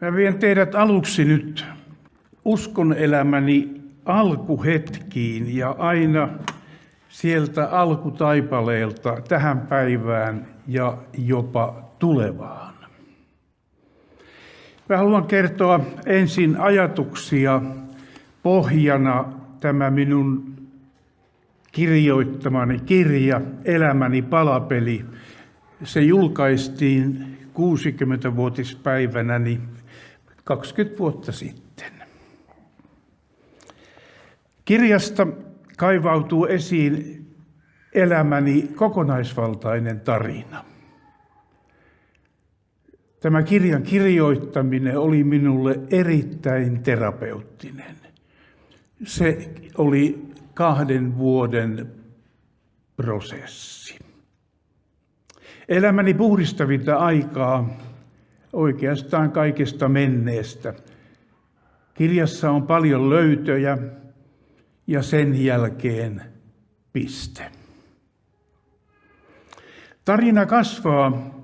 Mä vien teidät aluksi nyt uskon elämäni alkuhetkiin ja aina sieltä alkutaipaleelta tähän päivään ja jopa tulevaan. Mä haluan kertoa ensin ajatuksia pohjana tämä minun kirjoittamani kirja Elämäni palapeli. Se julkaistiin 60-vuotispäivänäni 20 vuotta sitten. Kirjasta kaivautuu esiin elämäni kokonaisvaltainen tarina. Tämä kirjan kirjoittaminen oli minulle erittäin terapeuttinen. Se oli 2 vuoden prosessi. Elämäni puhdistavinta aikaa oikeastaan kaikesta menneestä. Kirjassa on paljon löytöjä ja sen jälkeen piste. Tarina kasvaa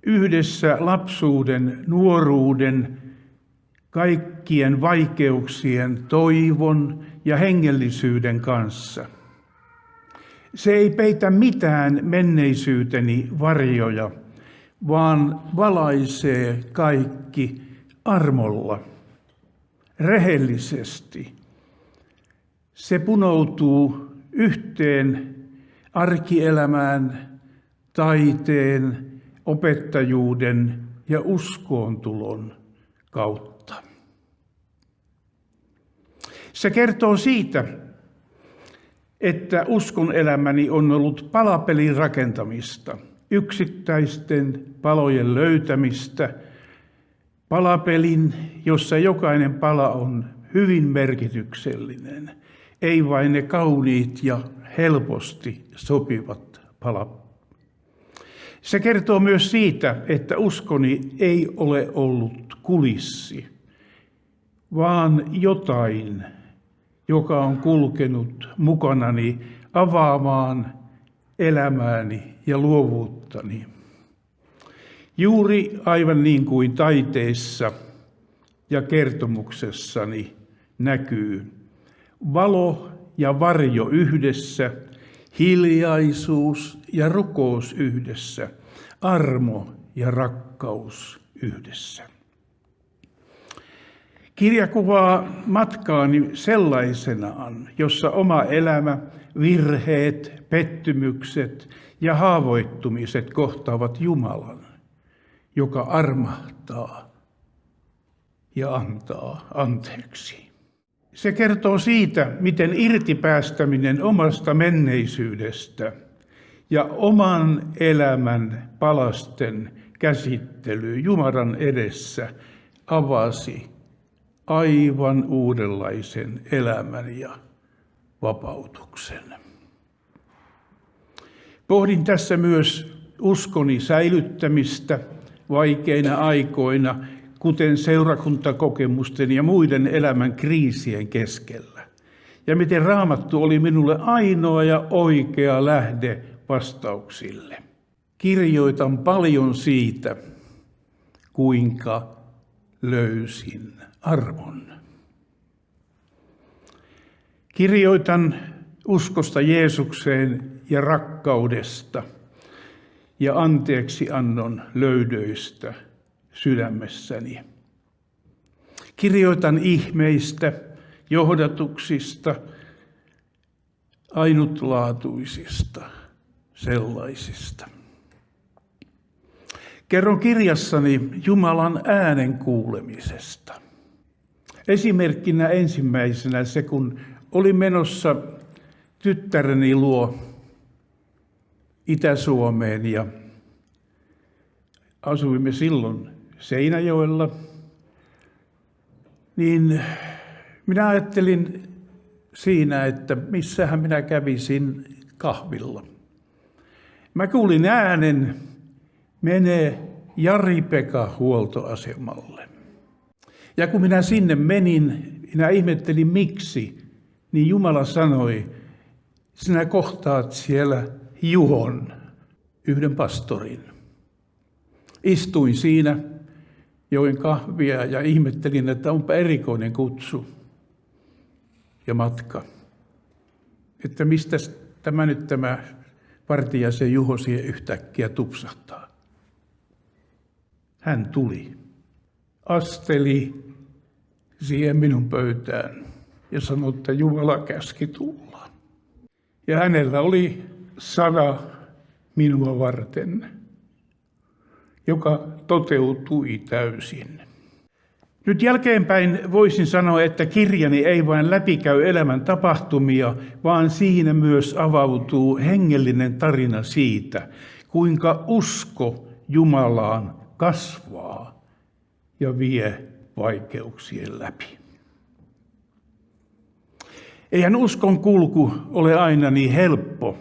yhdessä lapsuuden, nuoruuden, kaikkien vaikeuksien, toivon ja hengellisyyden kanssa. Se ei peitä mitään menneisyyteni varjoja, vaan valaisee kaikki armolla, rehellisesti. Se punoutuu yhteen arkielämään, taiteen, opettajuuden ja uskoontulon kautta. Se kertoo siitä, että uskon elämäni on ollut palapelin rakentamista, yksittäisten palojen löytämistä, palapelin, jossa jokainen pala on hyvin merkityksellinen, ei vain ne kauniit ja helposti sopivat palat. Se kertoo myös siitä, että uskoni ei ole ollut kulissi, vaan jotain, joka on kulkenut mukanani avaamaan elämääni ja luovuuttani. Juuri aivan niin kuin taiteessa ja kertomuksessani näkyy valo ja varjo yhdessä, hiljaisuus ja rukous yhdessä, armo ja rakkaus yhdessä. Kirja kuvaa matkaani sellaisenaan, jossa oma elämä, virheet, pettymykset ja haavoittumiset kohtaavat Jumalan, joka armahtaa ja antaa anteeksi. Se kertoo siitä, miten irtipäästäminen omasta menneisyydestä ja oman elämän palasten käsittely Jumalan edessä avasi aivan uudenlaisen elämän ja vapautuksen. Pohdin tässä myös uskoni säilyttämistä vaikeina aikoina, kuten seurakuntakokemusten ja muiden elämän kriisien keskellä. Ja miten Raamattu oli minulle ainoa ja oikea lähde vastauksille. Kirjoitan paljon siitä, kuinka löysin armon. Kirjoitan uskosta Jeesukseen ja rakkaudesta ja anteeksiannon löydöistä sydämessäni. Kirjoitan ihmeistä, johdatuksista, ainutlaatuisista sellaisista. Kerron kirjassani Jumalan äänen kuulemisesta. Esimerkkinä ensimmäisenä se, kun olin menossa tyttäreni luo Itä-Suomeen ja asuimme silloin Seinäjoella, niin minä ajattelin siinä, että missähän minä kävisin kahvilla. Mä kuulin äänen, mene Jari-Pekka huoltoasemalle. Ja kun minä sinne menin, minä ihmettelin miksi, niin Jumala sanoi, sinä kohtaat siellä Juhon, yhden pastorin. Istuin siinä Join kahvia ja ihmettelin, että onpa erikoinen kutsu ja matka. Että mistä tämä Vartiaisen Juho siihen yhtäkkiä tupsahtaa. Hän tuli, asteli siihen minun pöytään ja sanoi, että Jumala käski tulla. Ja hänellä oli sana minua varten, joka toteutui täysin. Nyt jälkeenpäin voisin sanoa, että kirjani ei vain läpikäy elämän tapahtumia, vaan siinä myös avautuu hengellinen tarina siitä, kuinka usko Jumalaan kasvaa ja vie vaikeuksien läpi. Eihän uskon kulku ole aina niin helppo,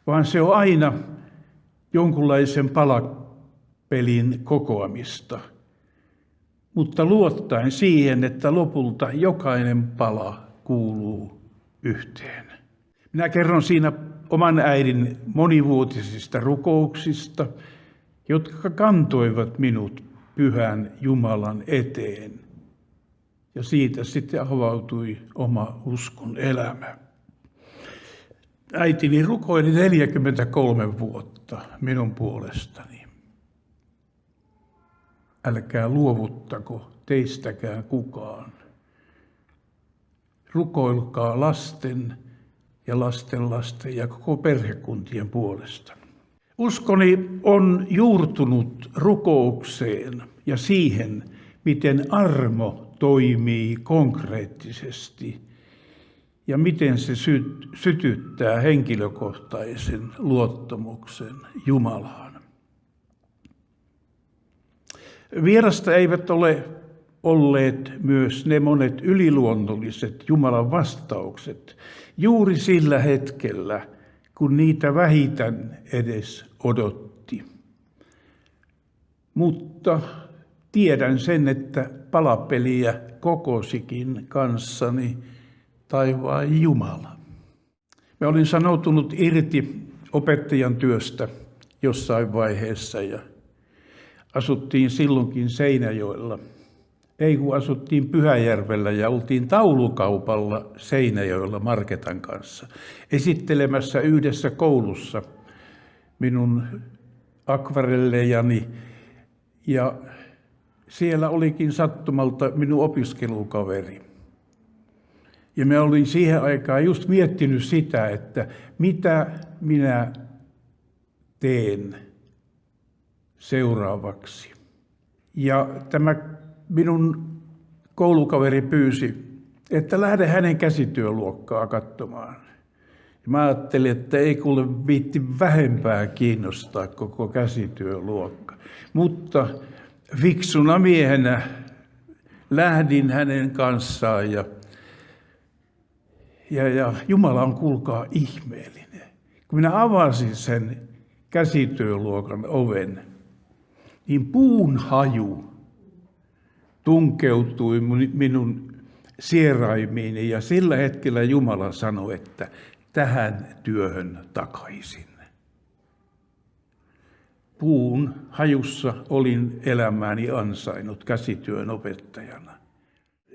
vaan se on aina jonkunlaisen palapelin kokoamista, mutta luottaen siihen, että lopulta jokainen pala kuuluu yhteen. Minä kerron siinä oman äidin monivuotisista rukouksista, jotka kantoivat minut pyhän Jumalan eteen. Ja siitä sitten avautui oma uskon elämä. Äitini rukoili 43 vuotta minun puolestani. Älkää luovuttako teistäkään kukaan. Rukoilkaa lasten ja lastenlasten ja koko perhekuntien puolesta. Uskoni on juurtunut rukoukseen ja siihen, miten armo toimii konkreettisesti ja miten se sytyttää henkilökohtaisen luottamuksen Jumalaan. Vierasta eivät ole olleet myös ne monet yliluonnolliset Jumalan vastaukset juuri sillä hetkellä, kun niitä vähitän edes odotti. Mutta tiedän sen, että palapeliä kokosikin kanssani taivaan Jumala. Mä olin sanoutunut irti opettajan työstä jossain vaiheessa ja asuttiin silloinkin Seinäjoella. Ei kun asuttiin Pyhäjärvellä ja oltiin taulukaupalla Seinäjoella Marketan kanssa esittelemässä yhdessä koulussa minun akvarellejani. Ja siellä olikin sattumalta minun opiskelukaveri. Ja mä olin siihen aikaan just miettinyt sitä, että mitä minä teen seuraavaksi. Ja tämä minun koulukaveri pyysi, että lähde hänen käsityöluokkaa katsomaan. Ja mä ajattelin, että ei kuule viitti vähempää kiinnostaa koko käsityöluokka. Mutta fiksuna miehenä lähdin hänen kanssaan ja Jumala on kuulkaa ihmeellinen. Kun minä avasin sen käsityöluokan oven, niin puun haju tunkeutui minun sieraimiini ja sillä hetkellä Jumala sanoi, että tähän työhön takaisin. Puun hajussa olin elämääni ansainnut käsityön opettajana.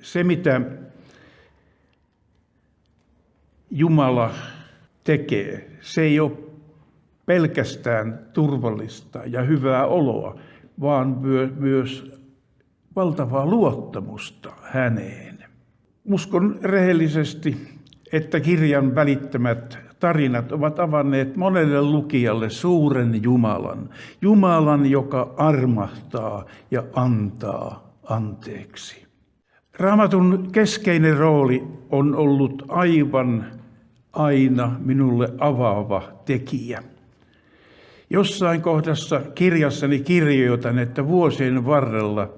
Se, mitä Jumala tekee, se ei ole pelkästään turvallista ja hyvää oloa, vaan myös valtavaa luottamusta häneen. Uskon rehellisesti, että kirjan välittämät tarinat ovat avanneet monelle lukijalle suuren Jumalan, joka armahtaa ja antaa anteeksi. Raamatun keskeinen rooli on ollut aivan aina minulle avaava tekijä. Jossain kohdassa kirjassani kirjoitan, että vuosien varrella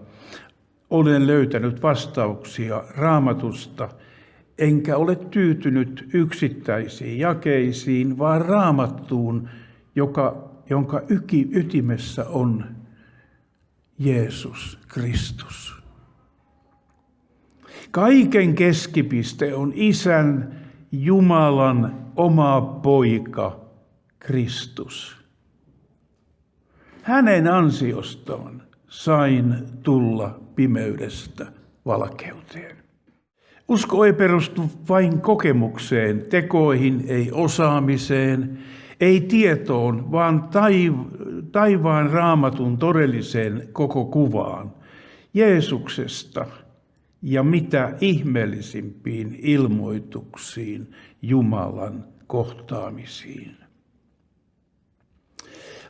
olen löytänyt vastauksia Raamatusta, enkä ole tyytynyt yksittäisiin jakeisiin, vaan Raamattuun, jonka ytimessä on Jeesus Kristus. Kaiken keskipiste on Isän Jumalan oma poika Kristus. Hänen ansiostaan sain tulla pimeydestä valkeuteen. Usko ei perustu vain kokemukseen, tekoihin, ei osaamiseen, ei tietoon, vaan taivaan Raamatun todelliseen koko kuvaan, Jeesuksesta ja mitä ihmeellisimpiin ilmoituksiin Jumalan kohtaamisiin.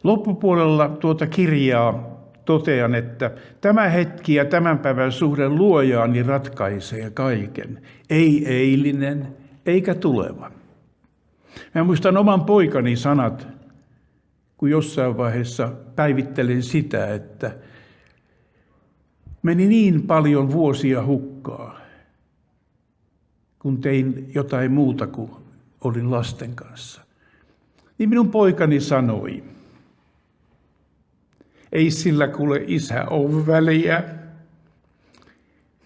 Loppupuolella tuota kirjaa totean, että tämä hetki ja tämän päivän suhde luojaani ratkaisee kaiken. Ei eilinen eikä tuleva. Mä muistan oman poikani sanat, kun jossain vaiheessa päivittelin sitä, että meni niin paljon vuosia hukkaa, kun tein jotain muuta kuin olin lasten kanssa. Niin minun poikani sanoi, ei sillä kuule isä ole väliä,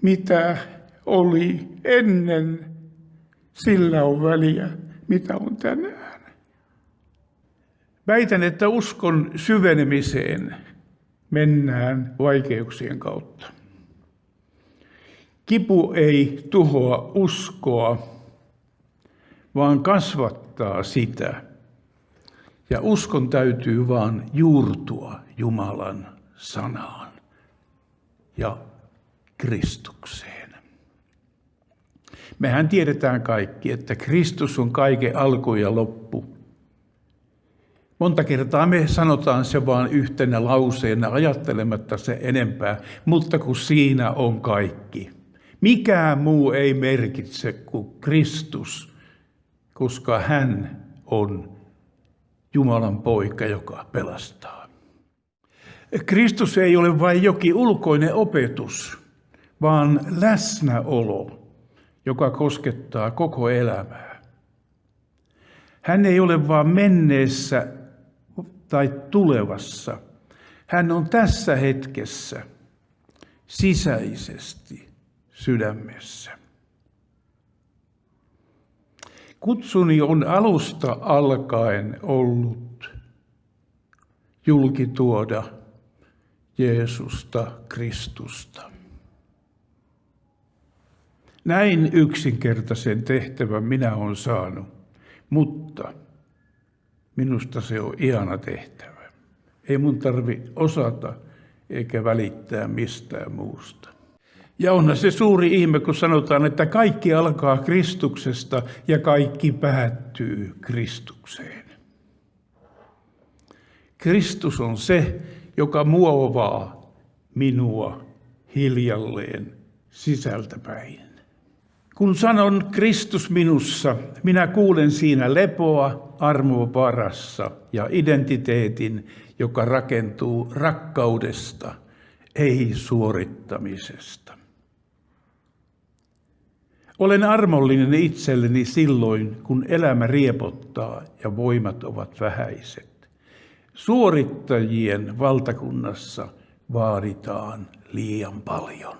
mitä oli ennen, sillä on väliä, mitä on tänään. Väitän, että uskon syvenemiseen mennään vaikeuksien kautta. Kipu ei tuhoa uskoa, vaan kasvattaa sitä. Ja uskon täytyy vaan juurtua Jumalan sanaan ja Kristukseen. Mehän tiedetään kaikki, että Kristus on kaiken alku ja loppu. Monta kertaa me sanotaan se vaan yhtenä lauseena, ajattelematta se enempää, mutta kun siinä on kaikki. Mikään muu ei merkitse kuin Kristus, koska hän on Jumalan poika, joka pelastaa. Kristus ei ole vain jokin ulkoinen opetus, vaan läsnäolo, joka koskettaa koko elämää. Hän ei ole vain menneessä tai tulevassa. Hän on tässä hetkessä, sisäisesti, sydämessä. Kutsuni on alusta alkaen ollut julkituoda Jeesusta Kristusta. Näin yksinkertaisen tehtävän minä olen saanut, mutta minusta se on ihana tehtävä. Ei mun tarvi osata eikä välittää mistään muusta. Ja onhan se suuri ihme, kun sanotaan, että kaikki alkaa Kristuksesta ja kaikki päättyy Kristukseen. Kristus on se, joka muovaa minua hiljalleen sisältäpäin. Kun sanon Kristus minussa, minä kuulen siinä lepoa armon varassa ja identiteetin, joka rakentuu rakkaudesta, ei suorittamisesta. Olen armollinen itselleni silloin, kun elämä riepottaa ja voimat ovat vähäiset. Suorittajien valtakunnassa vaaditaan liian paljon.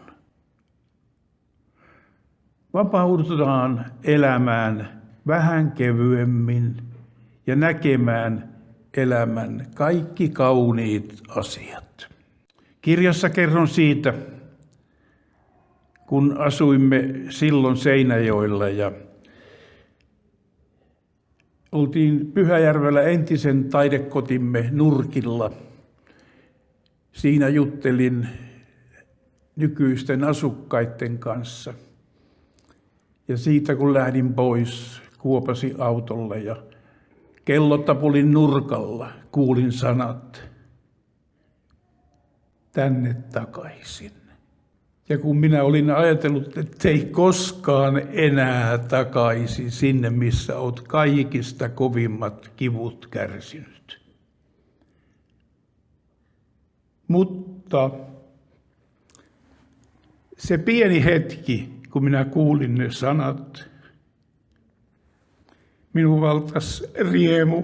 Vapaudutaan elämään vähän kevyemmin ja näkemään elämän kaikki kauniit asiat. Kirjassa kerron siitä, kun asuimme silloin Seinäjoella ja oltiin Pyhäjärvellä entisen taidekotimme nurkilla. Siinä juttelin nykyisten asukkaiden kanssa. Ja siitä kun lähdin pois, kuopasin autolle ja kellotapulin nurkalla kuulin sanat, tänne takaisin. Ja kun minä olin ajatellut, että ei koskaan enää takaisin sinne, missä olet kaikista kovimmat kivut kärsinyt. Mutta se pieni hetki, kun minä kuulin ne sanat, minun valtas riemu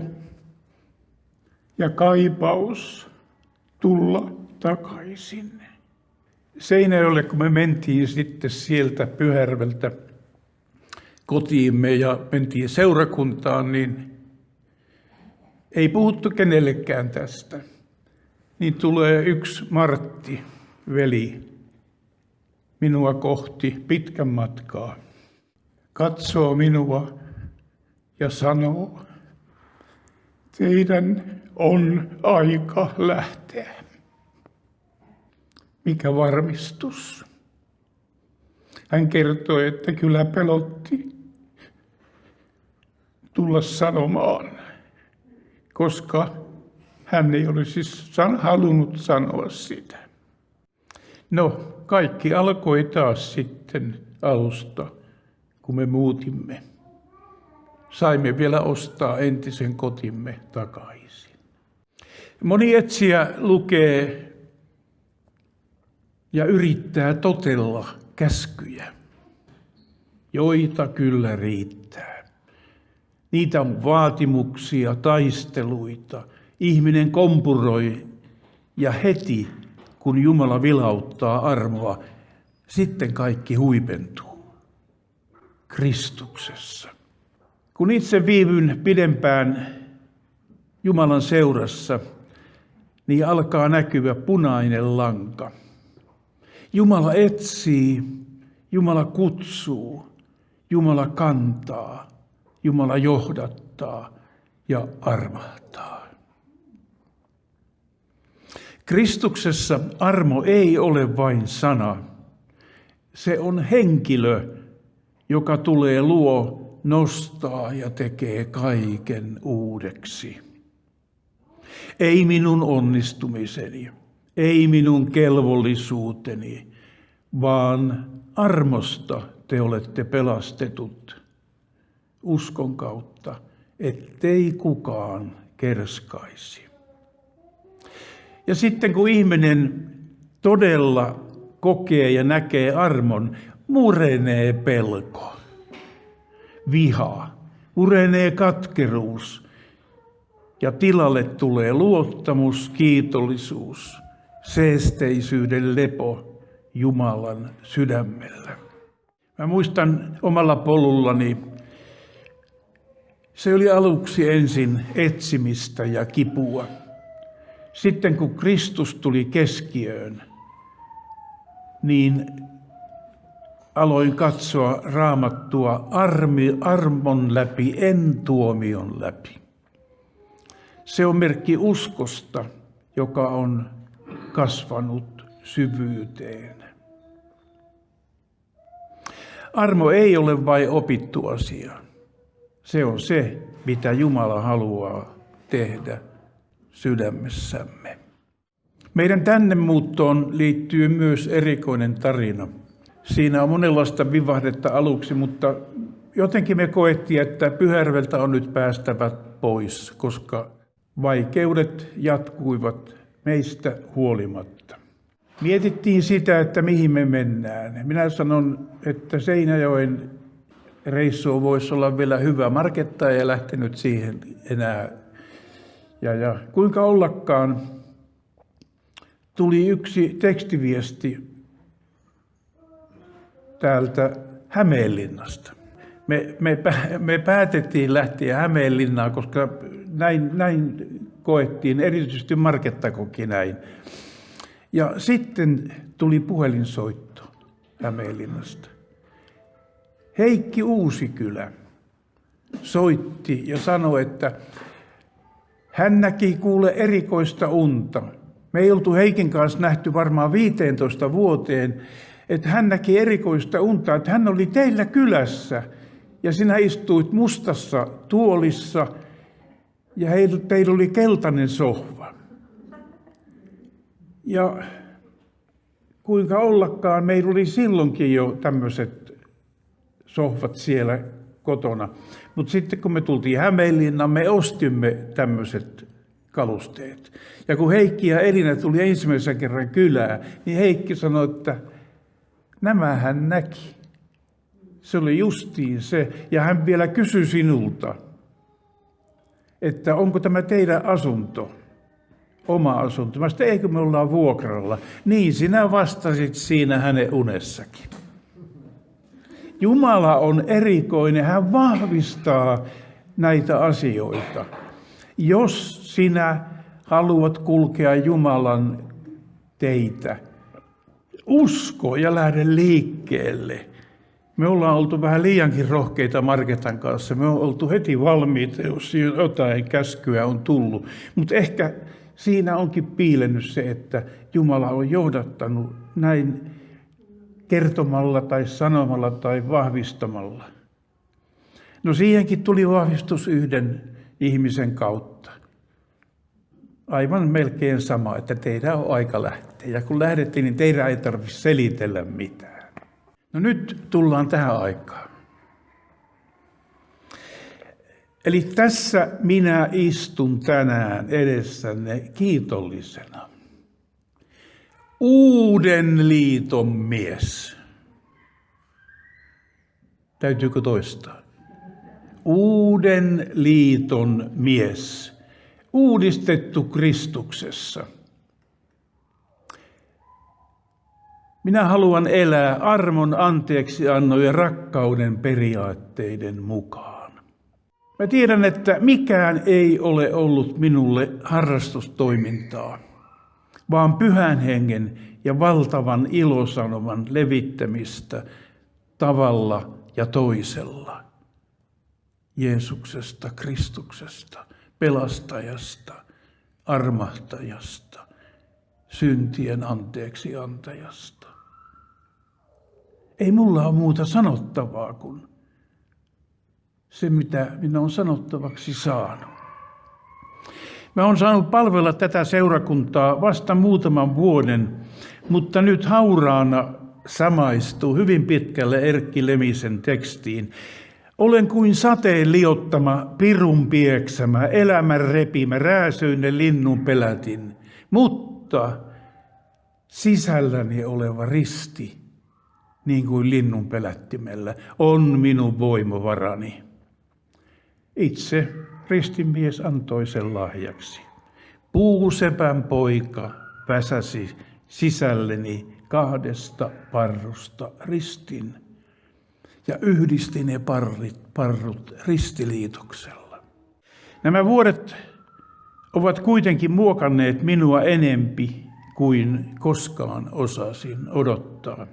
ja kaipaus tulla takaisin. Seinäjoelle, kun me mentiin sitten sieltä Pyhäjärveltä kotiimme ja mentiin seurakuntaan, niin ei puhuttu kenellekään tästä. niin tulee yksi Martti, veli, minua kohti pitkän matkaa. Katsoo minua ja sanoo, teidän on aika lähteä. Mikä varmistus? Hän kertoi, että kyllä pelotti tulla sanomaan, koska hän ei olisi halunnut sanoa sitä. No, kaikki alkoi taas sitten alusta, kun me muutimme. Saimme vielä ostaa entisen kotimme takaisin. Moni etsijä lukee ja yrittää totella käskyjä, joita kyllä riittää. Niitä on vaatimuksia, taisteluita. Ihminen kompuroi ja heti, kun Jumala vilauttaa armoa, sitten kaikki huipentuu Kristuksessa. Kun itse viivyn pidempään Jumalan seurassa, niin alkaa näkyä punainen lanka. Jumala etsii, Jumala kutsuu, Jumala kantaa, Jumala johdattaa ja armahtaa. Kristuksessa armo ei ole vain sana. Se on henkilö, joka tulee luo, nostaa ja tekee kaiken uudeksi. Ei minun onnistumiseni, ei minun kelvollisuuteni, vaan armosta te olette pelastetut uskon kautta, ettei kukaan kerskaisi. Ja sitten kun ihminen todella kokee ja näkee armon, murenee pelko, viha, murenee katkeruus ja tilalle tulee luottamus, kiitollisuus, seesteisyyden lepo Jumalan sydämellä. Mä muistan omalla polullani, se oli aluksi ensin etsimistä ja kipua. Sitten kun Kristus tuli keskiöön, niin aloin katsoa Raamattua armon läpi, en tuomion läpi. Se on merkki uskosta, joka on kasvanut syvyyteen. Armo ei ole vain opittu asia. Se on se, mitä Jumala haluaa tehdä sydämessämme. Meidän tänne muuttoon liittyy myös erikoinen tarina. Siinä on monenlaista vivahdetta aluksi, mutta jotenkin me koettiin, että Pyhäjärveltä on nyt päästävä pois, koska vaikeudet jatkuivat meistä huolimatta. Mietittiin sitä, että mihin me mennään. Minä sanon, että Seinäjoen reissu voisi olla vielä hyvä. Marketta ei lähtenyt siihen enää. Ja kuinka ollakaan, tuli yksi tekstiviesti täältä Hämeenlinnasta. Me päätettiin lähteä Hämeenlinnaan, koska näin koettiin, erityisesti Marketta koki näin. Ja sitten tuli puhelinsoitto Hämeenlinnasta. Heikki Uusikylä soitti ja sanoi, että hän näki kuule erikoista unta. Me ei oltu Heikin kanssa nähty varmaan 15 vuoteen, että hän näki erikoista unta, että hän oli teillä kylässä ja sinä istuit mustassa tuolissa ja teillä oli keltainen sohva. Ja kuinka ollakaan, meillä oli silloinkin jo tämmöiset sohvat siellä kotona. Mutta sitten kun me tultiin Hämeenlinnaan, me ostimme tämmöiset kalusteet. Ja kun Heikki ja Elina tuli ensimmäisen kerran kylään, niin Heikki sanoi, että nämä hän näki. Se oli justiin se. Ja hän vielä kysyi sinulta, että onko tämä teidän asunto, oma asunto. Mä sanoin, eikö me ollaan vuokralla. Niin sinä vastasit siinä hänen unessakin. Jumala on erikoinen, hän vahvistaa näitä asioita. Jos sinä haluat kulkea Jumalan teitä, usko ja lähde liikkeelle. Me ollaan oltu vähän liiankin rohkeita Marketan kanssa. Me on oltu heti valmiita, jos jotain käskyä on tullut. Mutta ehkä siinä onkin piilennyt se, että Jumala on johdattanut näin kertomalla tai sanomalla tai vahvistamalla. No siihenkin tuli vahvistus yhden ihmisen kautta. Aivan melkein sama, että teidän on aika lähteä. Ja kun lähdettiin, niin teidän ei tarvitse selitellä mitään. No nyt tullaan tähän aikaan. Eli tässä minä istun tänään edessänne kiitollisena. Uuden liiton mies. Täytyykö toistaa? Uuden liiton mies. Uudistettu Kristuksessa. Minä haluan elää armon, anteeksiannon ja rakkauden periaatteiden mukaan. Mä tiedän, että mikään ei ole ollut minulle harrastustoimintaa, vaan Pyhän Hengen ja valtavan ilosanoman levittämistä tavalla ja toisella. Jeesuksesta, Kristuksesta, pelastajasta, armahtajasta, syntien anteeksiantajasta. Ei mulla ole muuta sanottavaa kuin se, mitä minä olen sanottavaksi saanut. Mä olen saanut palvella tätä seurakuntaa vasta muutaman vuoden, mutta nyt hauraana samaistuu hyvin pitkälle Erkki Lemisen tekstiin. Olen kuin sateen liottama, pirun pieksämä, elämän repimä, rääsyinen linnun pelätin, mutta sisälläni oleva risti, niin kuin linnun pelättimellä, on minun voimavarani. Itse ristinmies antoi sen lahjaksi. Puusepän poika väsäsi sisälleni 2 parrusta ristin ja yhdisti ne parrut ristiliitoksella. Nämä vuodet ovat kuitenkin muokanneet minua enempi kuin koskaan osasin odottaa.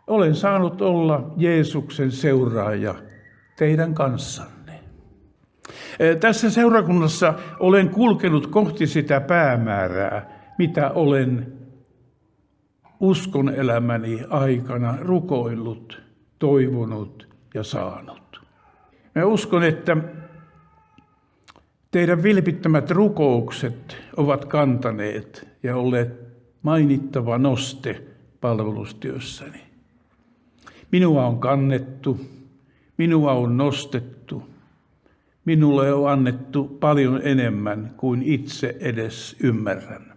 Olen saanut olla Jeesuksen seuraaja teidän kanssanne. Tässä seurakunnassa olen kulkenut kohti sitä päämäärää, mitä olen uskon elämäni aikana rukoillut, toivonut ja saanut. Mä uskon, että teidän vilpittömät rukoukset ovat kantaneet ja olleet mainittava noste palvelustyössäni. Minua on kannettu, minua on nostettu, minulle on annettu paljon enemmän kuin itse edes ymmärrän.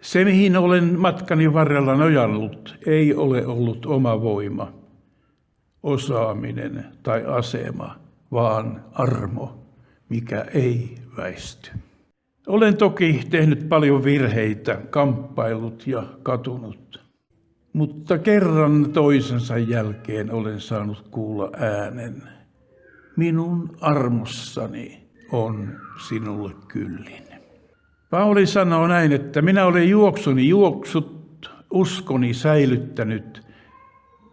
Se, mihin olen matkani varrella nojannut, ei ole ollut oma voima, osaaminen tai asema, vaan armo, mikä ei väisty. Olen toki tehnyt paljon virheitä, kamppailut ja katunut, mutta kerran toisensa jälkeen olen saanut kuulla äänen. Minun armossani on sinulle kyllin. Pauli sanoo näin, että minä olen juoksuni juoksut, uskoni säilyttänyt.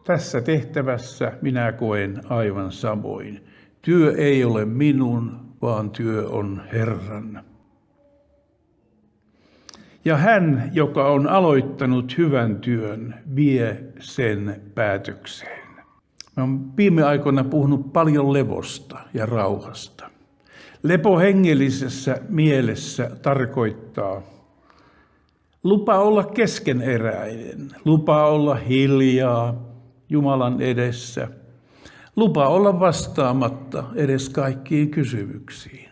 Tässä tehtävässä minä koen aivan samoin. Työ ei ole minun, vaan työ on Herran. Ja hän, joka on aloittanut hyvän työn, vie sen päätökseen. Mä olen viime aikoina puhunut paljon levosta ja rauhasta. Lepo hengellisessä mielessä tarkoittaa lupa olla keskeneräinen, lupa olla hiljaa Jumalan edessä, lupa olla vastaamatta edes kaikkiin kysymyksiin.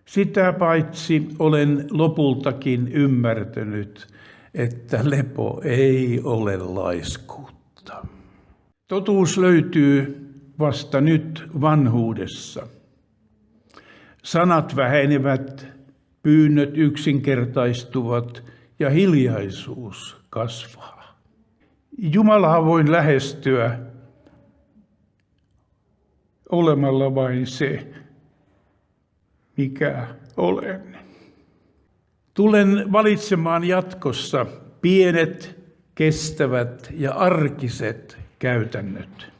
Sitä paitsi olen lopultakin ymmärtänyt, että lepo ei ole laiskuutta. Totuus löytyy vasta nyt vanhuudessa. Sanat vähenevät, pyynnöt yksinkertaistuvat ja hiljaisuus kasvaa. Jumalaa voin lähestyä olemalla vain se, mikä olen. Tulen valitsemaan jatkossa pienet, kestävät ja arkiset käytännöt.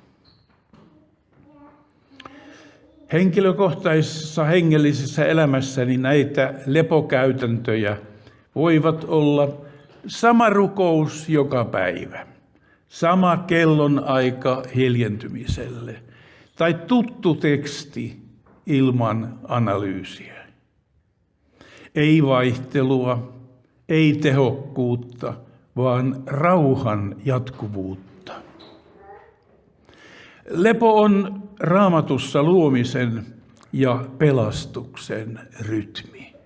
Henkilökohtaisessa hengellisessä elämässäni näitä lepokäytäntöjä voivat olla sama rukous joka päivä, sama kellonaika hiljentymiselle tai tuttu teksti ilman analyysiä. Ei vaihtelua, ei tehokkuutta, vaan rauhan jatkuvuutta. Lepo on Raamatussa luomisen ja pelastuksen rytmi.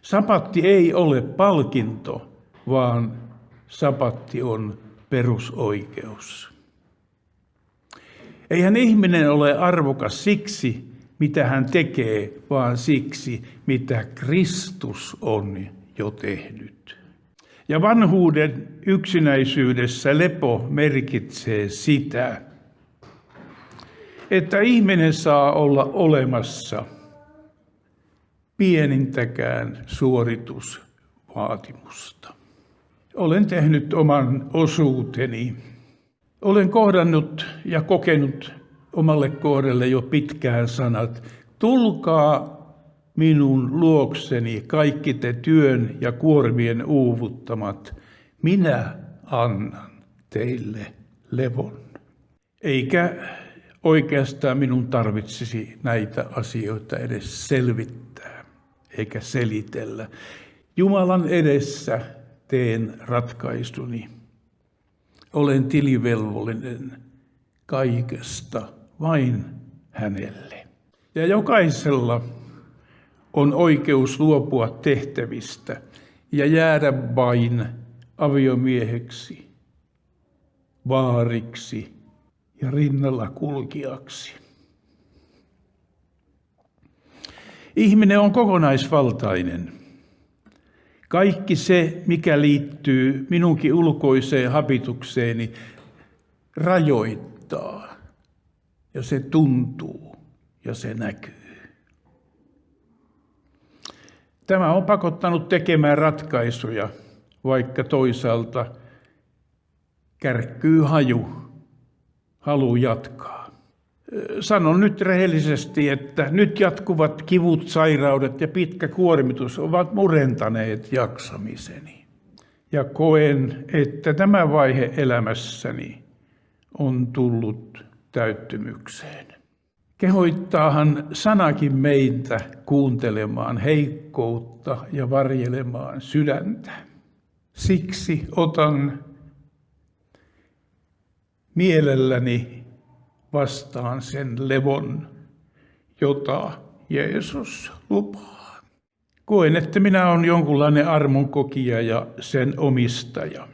Sapatti ei ole palkinto, vaan sapatti on perusoikeus. Eihän ihminen ole arvokas siksi, mitä hän tekee, vaan siksi, mitä Kristus on jo tehnyt. Ja vanhuuden yksinäisyydessä lepo merkitsee sitä, että ihminen saa olla olemassa pienintäkään suoritusvaatimusta. Olen tehnyt oman osuuteni. Olen kohdannut ja kokenut omalle kohdalle jo pitkään sanat. Tulkaa minun luokseni kaikki te työn ja kuormien uuvuttamat. Minä annan teille levon. Eikä oikeastaan minun tarvitsisi näitä asioita edes selvittää eikä selitellä. Jumalan edessä teen ratkaisuni. Olen tilivelvollinen kaikesta vain hänelle. Ja jokaisella on oikeus luopua tehtävistä ja jäädä vain aviomieheksi, vaariksi ja rinnalla kulkijaksi. Ihminen on kokonaisvaltainen. Kaikki se, mikä liittyy minunkin ulkoiseen habitukseeni, rajoittaa ja se tuntuu ja se näkyy. Tämä on pakottanut tekemään ratkaisuja, vaikka toisaalta kärkkyy halu jatkaa. Sanon nyt rehellisesti, että nyt jatkuvat kivut, sairaudet ja pitkä kuormitus ovat murentaneet jaksamiseni. Ja koen, että tämä vaihe elämässäni on tullut täyttymykseen. Kehoittaahan sanakin meitä kuuntelemaan heikkoutta ja varjelemaan sydäntä. Siksi otan mielelläni vastaan sen levon, jota Jeesus lupaa. Koen, että minä olen jonkunlainen armon kokija ja sen omistaja.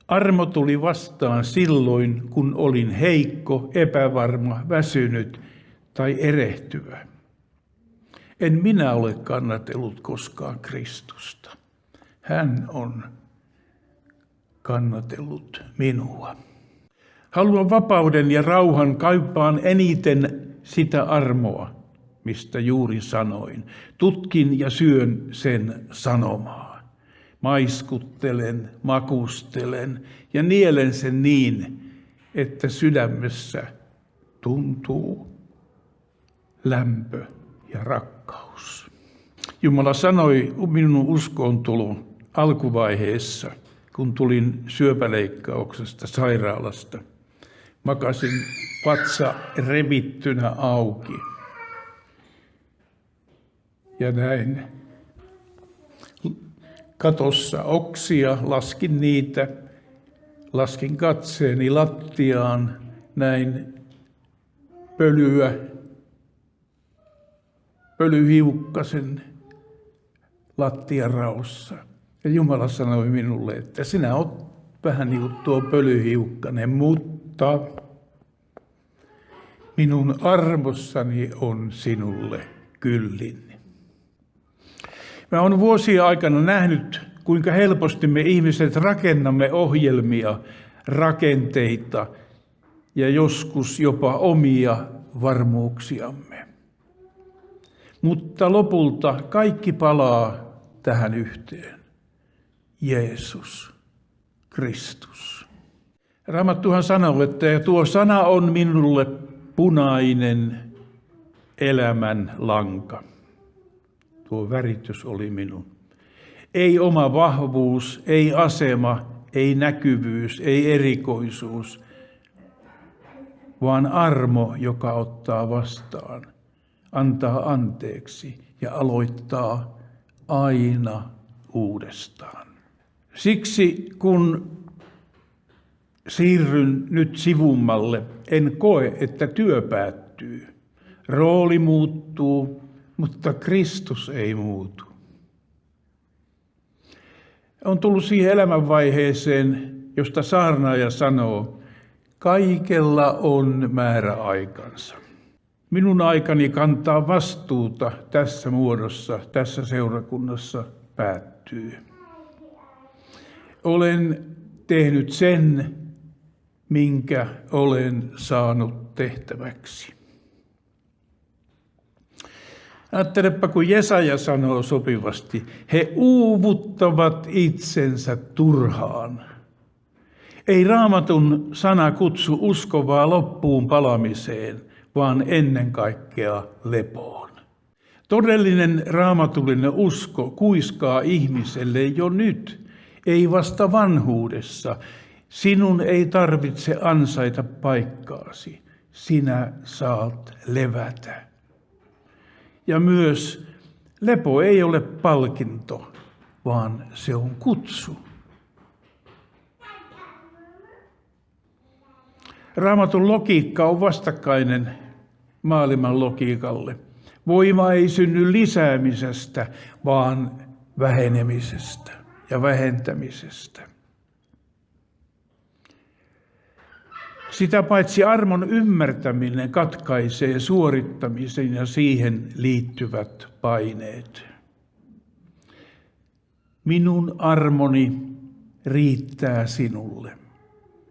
Armo tuli vastaan silloin, kun olin heikko, epävarma, väsynyt tai erehtyvä. En minä ole kannatellut koskaan Kristusta. Hän on kannatellut minua. Haluan vapauden ja rauhan, kaipaan eniten sitä armoa, mistä juuri sanoin. Tutkin ja syön sen sanomaa. Maiskuttelen, makustelen ja nielen sen niin, että sydämessä tuntuu lämpö ja rakkaus. Jumala sanoi minun uskoontulon alkuvaiheessa, kun tulin syöpäleikkauksesta sairaalasta. Makasin vatsa revittynä auki ja näin katossa oksia, laskin niitä, laskin katseeni lattiaan, näin pölyhiukkasen lattiaraossa. Ja Jumala sanoi minulle, että sinä olet vähän niin kuin tuo pölyhiukkanen, mutta minun armossani on sinulle kyllin. Mä olen vuosien aikana nähnyt, kuinka helposti me ihmiset rakennamme ohjelmia, rakenteita ja joskus jopa omia varmuuksiamme. Mutta lopulta kaikki palaa tähän yhteen. Jeesus, Kristus. Raamattuhan sanoo, että tuo sana on minulle punainen elämän lanka. Tuo väritys oli minun. Ei oma vahvuus, ei asema, ei näkyvyys, ei erikoisuus, vaan armo, joka ottaa vastaan, antaa anteeksi ja aloittaa aina uudestaan. Siksi kun siirryn nyt sivummalle, en koe, että työ päättyy. Rooli muuttuu, mutta Kristus ei muutu. On tullut siihen elämänvaiheeseen, josta saarnaaja sanoo, kaikella on määräaikansa. Minun aikani kantaa vastuuta tässä muodossa, tässä seurakunnassa päättyy. Olen tehnyt sen, minkä olen saanut tehtäväksi. Ajattelepa, kun Jesaja sanoo sopivasti, he uuvuttavat itsensä turhaan. Ei Raamatun sana kutsu uskovaa loppuun palamiseen, vaan ennen kaikkea lepoon. Todellinen raamatullinen usko kuiskaa ihmiselle jo nyt, ei vasta vanhuudessa. Sinun ei tarvitse ansaita paikkaasi, sinä saat levätä. Ja myös lepo ei ole palkinto, vaan se on kutsu. Raamatun logiikka on vastakkainen maailman logiikalle. Voima ei synny lisäämisestä, vaan vähenemisestä ja vähentämisestä. Sitä paitsi armon ymmärtäminen katkaisee suorittamisen ja siihen liittyvät paineet. Minun armoni riittää sinulle,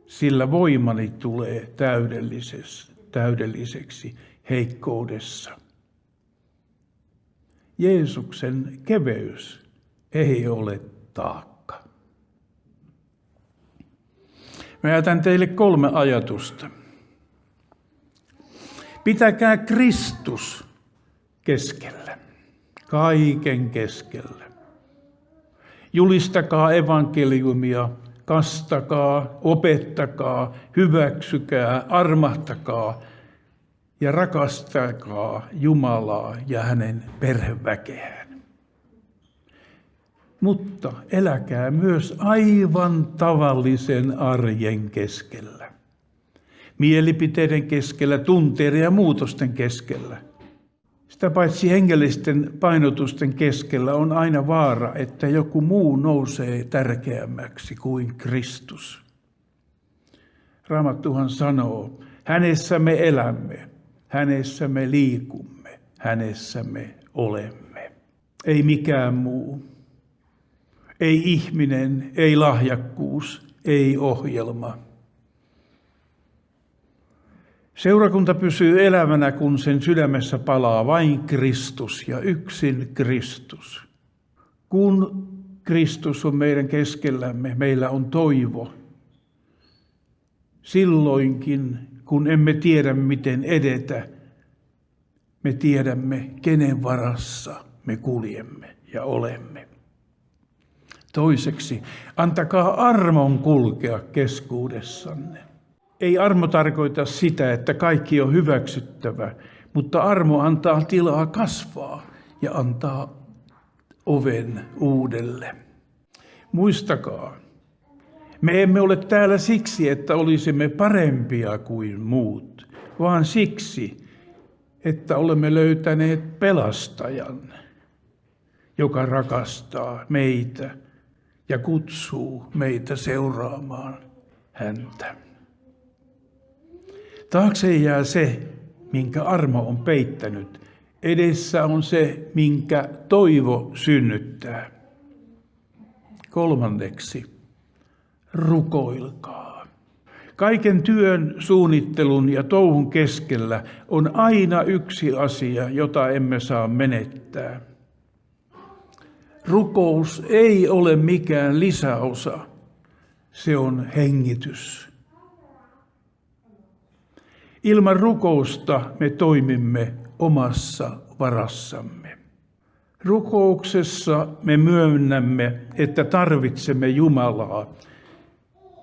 sillä voimani tulee täydelliseksi heikkoudessa. Jeesuksen keveys ei ole taakka. Mä jätän teille 3 ajatusta. Pitäkää Kristus keskellä, kaiken keskellä. Julistakaa evankeliumia, kastakaa, opettakaa, hyväksykää, armahtakaa ja rakastakaa Jumalaa ja hänen perheväkeään. Mutta eläkää myös aivan tavallisen arjen keskellä. Mielipiteiden keskellä, tunteiden ja muutosten keskellä. Sitä paitsi hengellisten painotusten keskellä on aina vaara, että joku muu nousee tärkeämmäksi kuin Kristus. Raamattuhan sanoo, hänessä me elämme, hänessä me liikumme, hänessä me olemme. Ei mikään muu. Ei ihminen, ei lahjakkuus, ei ohjelma. Seurakunta pysyy elävänä, kun sen sydämessä palaa vain Kristus ja yksin Kristus. Kun Kristus on meidän keskellämme, meillä on toivo. Silloinkin, kun emme tiedä, miten edetä, me tiedämme, kenen varassa me kuljemme ja olemme. Toiseksi, antakaa armon kulkea keskuudessanne. Ei armo tarkoita sitä, että kaikki on hyväksyttävä, mutta armo antaa tilaa kasvaa ja antaa oven uudelle. Muistakaa, me emme ole täällä siksi, että olisimme parempia kuin muut, vaan siksi, että olemme löytäneet pelastajan, joka rakastaa meitä ja kutsuu meitä seuraamaan häntä. Taakse jää se, minkä armo on peittänyt. Edessä on se, minkä toivo synnyttää. 3. rukoilkaa. Kaiken työn, suunnittelun ja touhun keskellä on aina yksi asia, jota emme saa menettää. Rukous ei ole mikään lisäosa, se on hengitys. Ilman rukousta me toimimme omassa varassamme. Rukouksessa me myönnämme, että tarvitsemme Jumalaa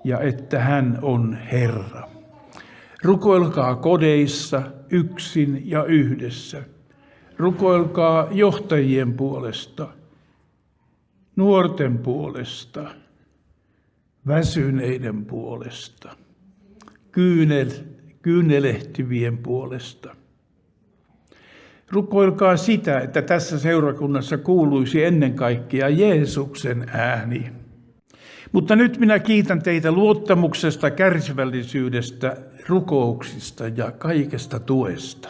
ja että hän on Herra. Rukoilkaa kodeissa, yksin ja yhdessä. Rukoilkaa johtajien puolesta, nuorten puolesta, väsyneiden puolesta, kyynelehtivien puolesta. Rukoilkaa sitä, että tässä seurakunnassa kuuluisi ennen kaikkea Jeesuksen ääni. Mutta nyt minä kiitän teitä luottamuksesta, kärsivällisyydestä, rukouksista ja kaikesta tuesta.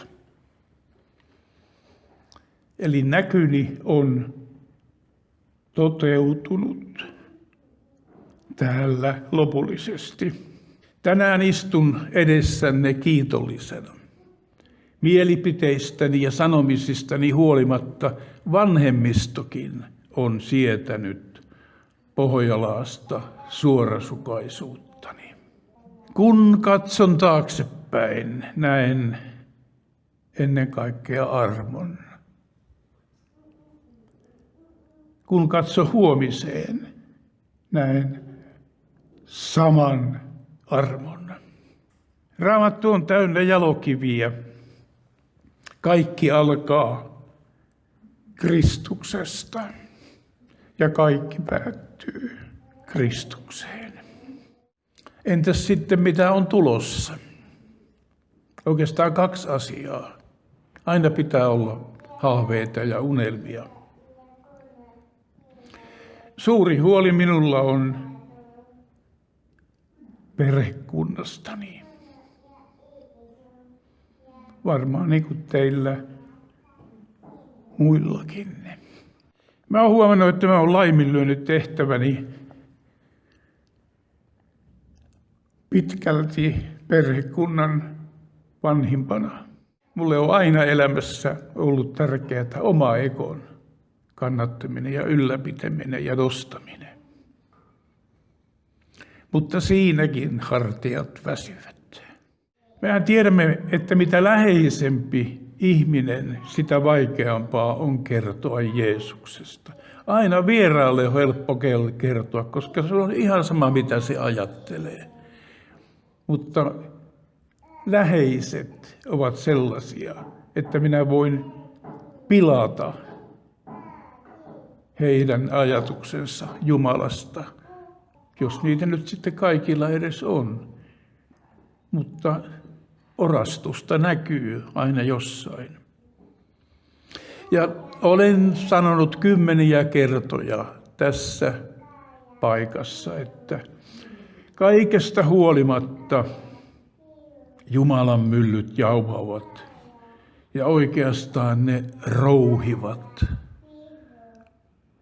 Eli näkyni on toteutunut täällä lopullisesti. Tänään istun edessänne kiitollisena. Mielipiteistäni ja sanomisistani huolimatta vanhemmistokin on sietänyt Pohjolaasta suorasukaisuuttani. Kun katson taaksepäin, näen ennen kaikkea armon. Kun katson huomiseen, näen saman armon. Raamattu on täynnä jalokiviä. Kaikki alkaa Kristuksesta ja kaikki päättyy Kristukseen. Entäs sitten mitä on tulossa? Oikeastaan 2 asiaa. Aina pitää olla haaveita ja unelmia. Suuri huoli minulla on perhekunnastani. Varmaan niin kuin teillä muillakin. Mä oon huomannut, että mä oon laiminlyönyt tehtäväni pitkälti perhekunnan vanhimpana. Mulle on aina elämässä ollut tärkeää oma ekon kannattaminen ja ylläpitäminen ja nostaminen. Mutta siinäkin hartiat väsyvät. Mehän tiedämme, että mitä läheisempi ihminen, sitä vaikeampaa on kertoa Jeesuksesta. Aina vieraalle on helppo kertoa, koska se on ihan sama, mitä se ajattelee. Mutta läheiset ovat sellaisia, että minä voin pilata heidän ajatuksensa Jumalasta, jos niitä nyt sitten kaikilla edes on. Mutta orastusta näkyy aina jossain. Ja olen sanonut 10 kertoja tässä paikassa, että kaikesta huolimatta Jumalan myllyt jauhavat ja oikeastaan ne rouhivat.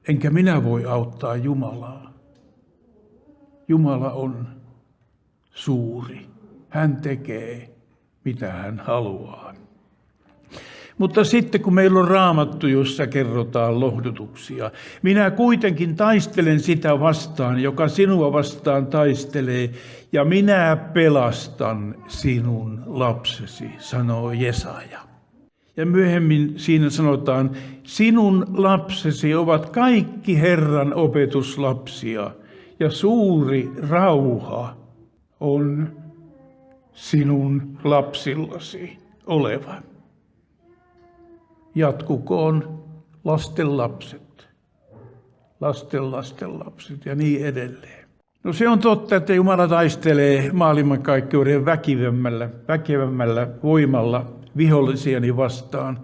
Enkä minä voi auttaa Jumalaa. Jumala on suuri. Hän tekee, mitä hän haluaa. Mutta sitten kun meillä on Raamattu, jossa kerrotaan lohdutuksia, minä kuitenkin taistelen sitä vastaan, joka sinua vastaan taistelee, ja minä pelastan sinun lapsesi, sanoo Jesaja. Ja myöhemmin siinä sanotaan, sinun lapsesi ovat kaikki Herran opetuslapsia, ja suuri rauha on sinun lapsillasi oleva. Jatkukoon lastenlapset, lastenlastenlapset ja niin edelleen. No se on totta, että Jumala taistelee maailmankaikkeuden väkevämmällä voimalla vihollisiani vastaan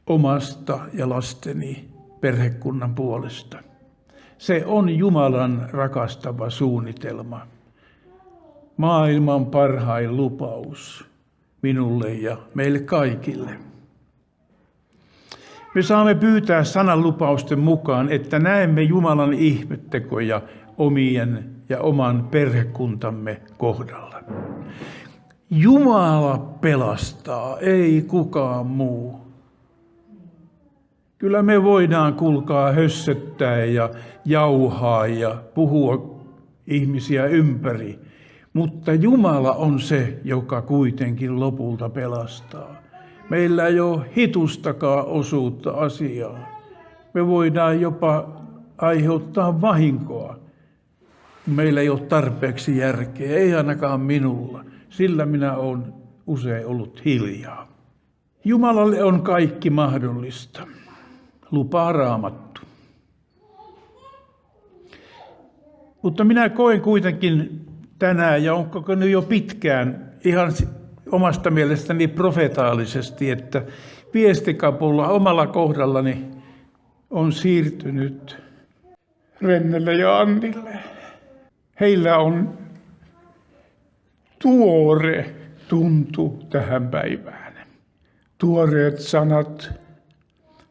omasta ja lasteni perhekunnan puolesta. Se on Jumalan rakastava suunnitelma. Maailman parhain lupaus minulle ja meille kaikille. Me saamme pyytää sanan lupausten mukaan, että näemme Jumalan ihmettekoja omien ja oman perhekuntamme kohdalla. Jumala pelastaa, ei kukaan muu. Kyllä me voidaan, kuulkaa, hössöttää ja jauhaa ja puhua ihmisiä ympäri, mutta Jumala on se, joka kuitenkin lopulta pelastaa. Meillä ei ole hitustakaan osuutta asiaan. Me voidaan jopa aiheuttaa vahinkoa. Meillä ei ole tarpeeksi järkeä, ei ainakaan minulla. Sillä minä olen usein ollut hiljaa. Jumalalle on kaikki mahdollista. Lupaa Raamattu. Mutta minä koen kuitenkin tänään, ja onko nyt jo pitkään, ihan omasta mielestäni profetaalisesti, että viestikapulla omalla kohdallani on siirtynyt Rennelle ja Annille. Heillä on tuore tuntu tähän päivään. Tuoreet sanat,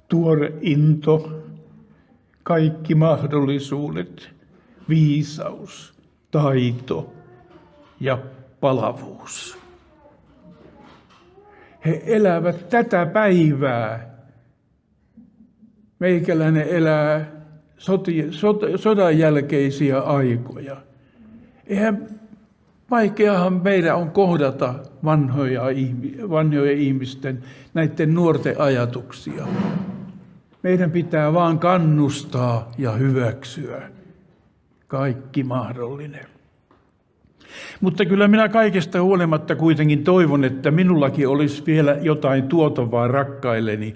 tuore into, kaikki mahdollisuudet, viisaus, taito ja palavuus. He elävät tätä päivää. Meikäläinen elää sodan jälkeisiä aikoja. Vaikeahan meidän on kohdata vanhojen ihmisten, näiden nuorten ajatuksia. Meidän pitää vaan kannustaa ja hyväksyä kaikki mahdollinen. Mutta kyllä minä kaikesta huolimatta kuitenkin toivon, että minullakin olisi vielä jotain tuotavaa rakkailleni.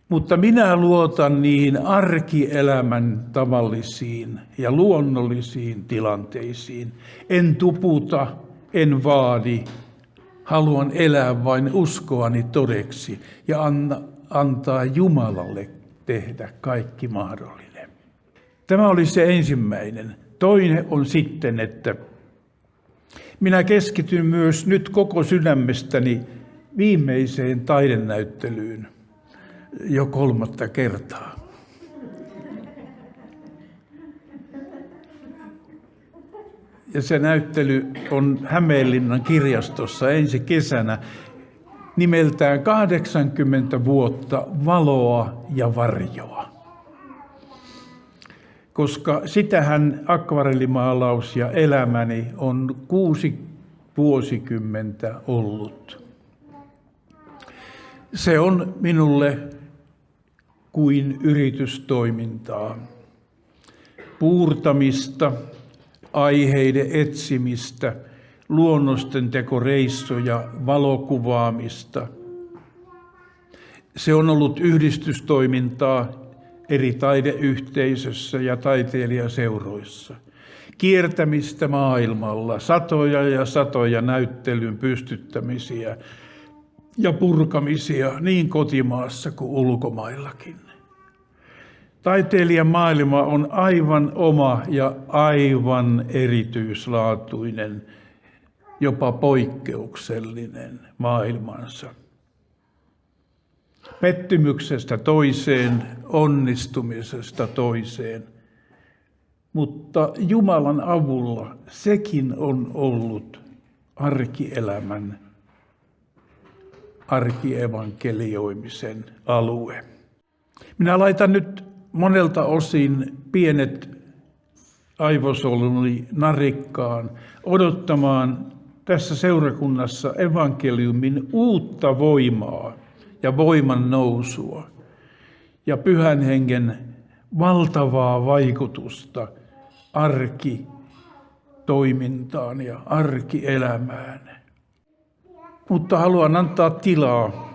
Mutta minä luotan niihin arkielämän tavallisiin ja luonnollisiin tilanteisiin. En tuputa, en vaadi. Haluan elää vain uskoani todeksi ja antaa Jumalalle tehdä kaikki mahdollinen. Tämä oli se ensimmäinen. Toinen on sitten, että minä keskityn myös nyt koko sydämestäni viimeiseen taidenäyttelyyn jo 3. kertaa. Ja se näyttely on Hämeenlinnan kirjastossa ensi kesänä nimeltään 80 vuotta valoa ja varjoa. Koska sitähän akvarellimaalaus ja elämäni on 6 vuosikymmentä ollut. Se on minulle kuin yritystoimintaa, puurtamista, aiheiden etsimistä, luonnosten tekoreissuja, valokuvaamista. Se on ollut yhdistystoimintaa eri taideyhteisössä ja taiteilijaseuroissa. Kiertämistä maailmalla, satoja ja satoja näyttelyn pystyttämisiä ja purkamisia niin kotimaassa kuin ulkomaillakin. Taiteilijan maailma on aivan oma ja aivan erityislaatuinen, jopa poikkeuksellinen maailmansa. Pettymyksestä toiseen, onnistumisesta toiseen. Mutta Jumalan avulla sekin on ollut arkielämän, arkievankelioimisen alue. Minä laitan nyt monelta osin pienet aivosoluni narikkaan odottamaan tässä seurakunnassa evankeliumin uutta voimaa ja voiman nousua ja Pyhän Hengen valtavaa vaikutusta arkitoimintaan ja arkielämään. Mutta haluan antaa tilaa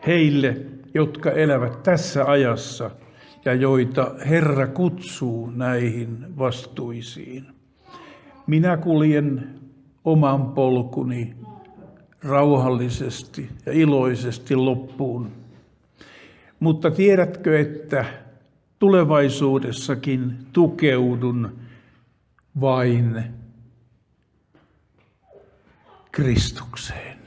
heille, jotka elävät tässä ajassa ja joita Herra kutsuu näihin vastuisiin. Minä kuljen oman polkuni rauhallisesti ja iloisesti loppuun. Mutta tiedätkö, että tulevaisuudessakin tukeudun vain Kristukseen.